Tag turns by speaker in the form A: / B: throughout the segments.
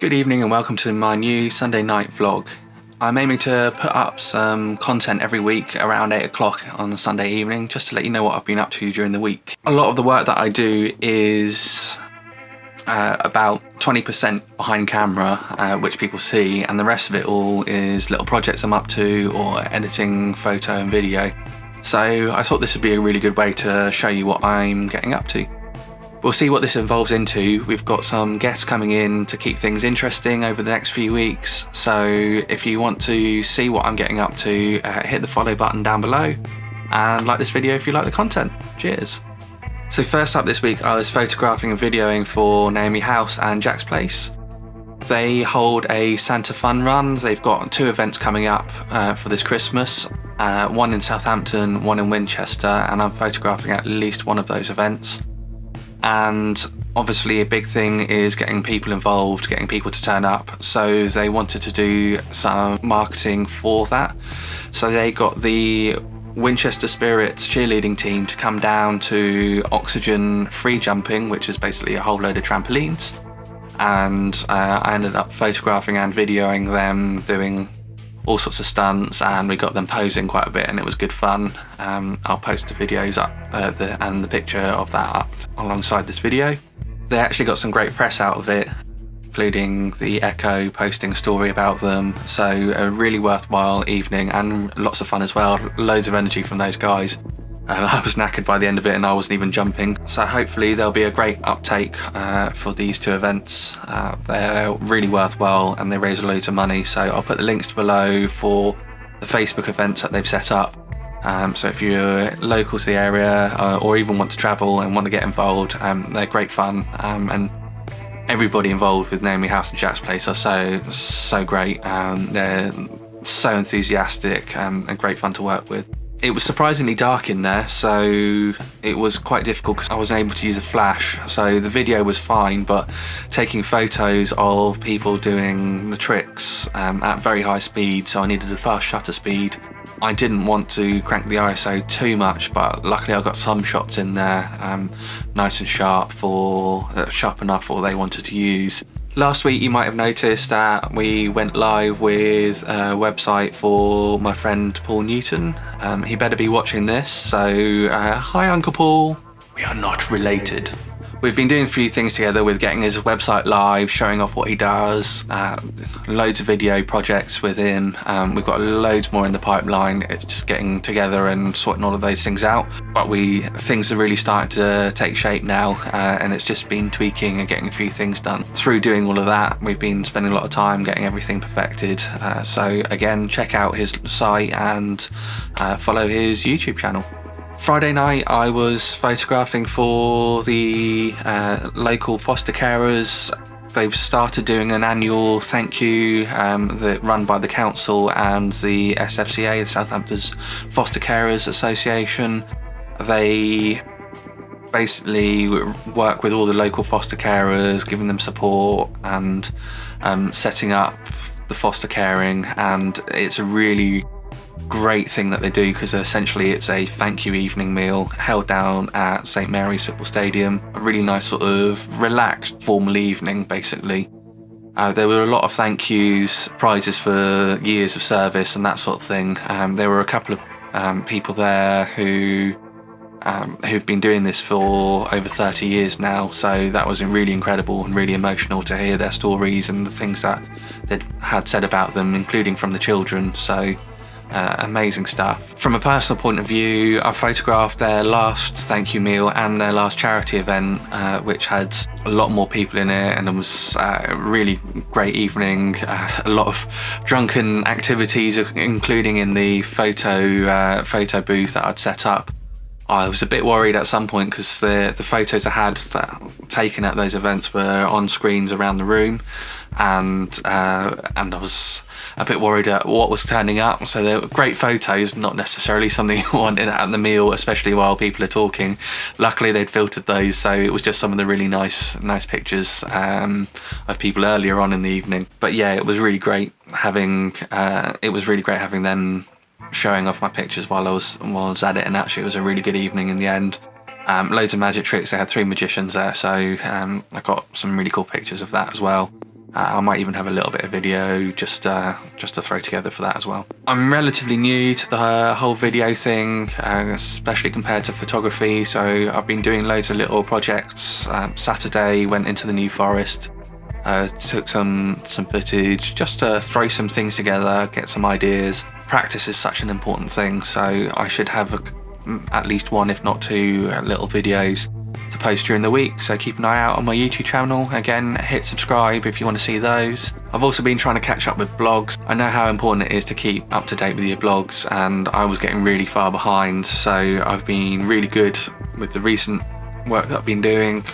A: Good evening and welcome to my new Sunday night vlog. I'm aiming to put up some content every week around 8 o'clock on a Sunday evening, just to let you know what I've been up to during the week. A lot of the work that I do is about 20% behind camera, which people see, and the rest of it all is little projects I'm up to or editing photo and video. So I thought this would be a really good way to show you what I'm getting up to. We'll see what this evolves into. We've got some guests coming in to keep things interesting over the next few weeks. So if you want to see what I'm getting up to, hit the follow button down below and like this video if you like the content. Cheers. So first up this week, I was photographing and videoing for Naomi House and Jack's Place. They hold a Santa Fun Run. They've got 2 events coming up for this Christmas. One in Southampton, one in Winchester, and I'm photographing at least one of those events. And obviously a big thing is getting people involved, getting people to turn up. So they wanted to do some marketing for that. So they got the Winchester Spirits cheerleading team to come down to Oxygen free jumping, which is basically a whole load of trampolines. And I ended up photographing and videoing them doing all sorts of stunts, and we got them posing quite a bit, and it was good fun. I'll post the videos up and the picture of that up alongside this video. They actually got some great press out of it, including the Echo posting a story about them. So a really worthwhile evening and lots of fun as well. Loads of energy from those guys. I was knackered by the end of it and I wasn't even jumping. So hopefully there'll be a great uptake for these 2 events. They're really worthwhile and they raise loads of money. So I'll put the links below for the Facebook events that they've set up. So if you're local to the area or even want to travel and want to get involved, they're great fun. And everybody involved with Naomi House and Jack's Place are so great. They're so enthusiastic and great fun to work with. It was surprisingly dark in there, so it was quite difficult because I wasn't able to use a flash. So the video was fine, but taking photos of people doing the tricks at very high speed, so I needed a fast shutter speed. I didn't want to crank the ISO too much, but luckily I got some shots in there nice and sharp enough for what they wanted to use. Last week you might have noticed that we went live with a website for my friend Paul Newton. He better be watching this, so hi Uncle Paul. We are not related. We've been doing a few things together with getting his website live, showing off what he does, loads of video projects with him. We've got loads more in the pipeline. It's just getting together and sorting all of those things out. But things are really starting to take shape now, and it's just been tweaking and getting a few things done. Through doing all of that, we've been spending a lot of time getting everything perfected. So again, check out his site and follow his YouTube channel. Friday night I was photographing for the local foster carers. They've started doing an annual thank you run by the council and the SFCA, the Southampton Foster Carers Association. They basically work with all the local foster carers, giving them support and setting up the foster caring, and it's a really great thing that they do because essentially it's a thank you evening meal held down at St Mary's Football Stadium. A really nice sort of relaxed formal evening basically. There were a lot of thank yous, prizes for years of service and that sort of thing. There were a couple of people there who've been doing this for over 30 years now, so that was really incredible and really emotional to hear their stories and the things that they'd had said about them, including from the children. So amazing stuff. From a personal point of view, I photographed their last thank you meal and their last charity event, which had a lot more people in it, and it was a really great evening. A lot of drunken activities, including in the photo booth that I'd set up. I was a bit worried at some point because the photos I had taken at those events were on screens around the room, and I was a bit worried at what was turning up. So they were great photos, not necessarily something you want at the meal, especially while people are talking. Luckily they'd filtered those, so it was just some of the really nice pictures of people earlier on in the evening. But yeah, it was really great having them showing off my pictures while I was at it, and actually it was a really good evening in the end. Loads of magic tricks. They had 3 magicians there, so I got some really cool pictures of that as well. I might even have a little bit of video just to throw together for that as well. I'm relatively new to the whole video thing, especially compared to photography, so I've been doing loads of little projects. Saturday went into the New Forest, took some footage just to throw some things together, get some ideas. Practice is such an important thing, so I should have at least one, if not two, little videos to post during the week, so keep an eye out on my YouTube channel. Again, hit subscribe if you want to see those. I've also been trying to catch up with blogs. I know how important it is to keep up to date with your blogs, and I was getting really far behind, so I've been really good with the recent work that I've been doing,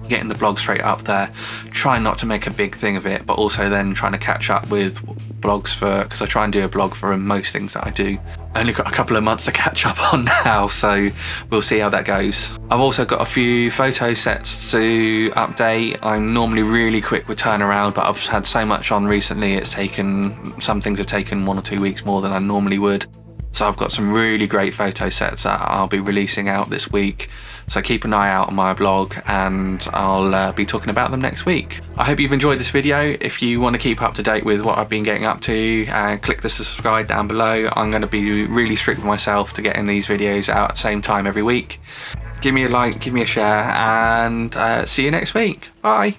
A: getting the blog straight up there, trying not to make a big thing of it, but also then trying to catch up with blogs because I try and do a blog for most things that I do. I only got a couple of months to catch up on now, so we'll see how that goes. I've also got a few photo sets to update. I'm normally really quick with turnaround, but I've had so much on recently, some things have taken 1 or 2 weeks more than I normally would. So I've got some really great photo sets that I'll be releasing out this week. So keep an eye out on my blog, and I'll be talking about them next week. I hope you've enjoyed this video. If you want to keep up to date with what I've been getting up to, click the subscribe down below. I'm going to be really strict with myself to getting these videos out at the same time every week. Give me a like, give me a share, and see you next week. Bye.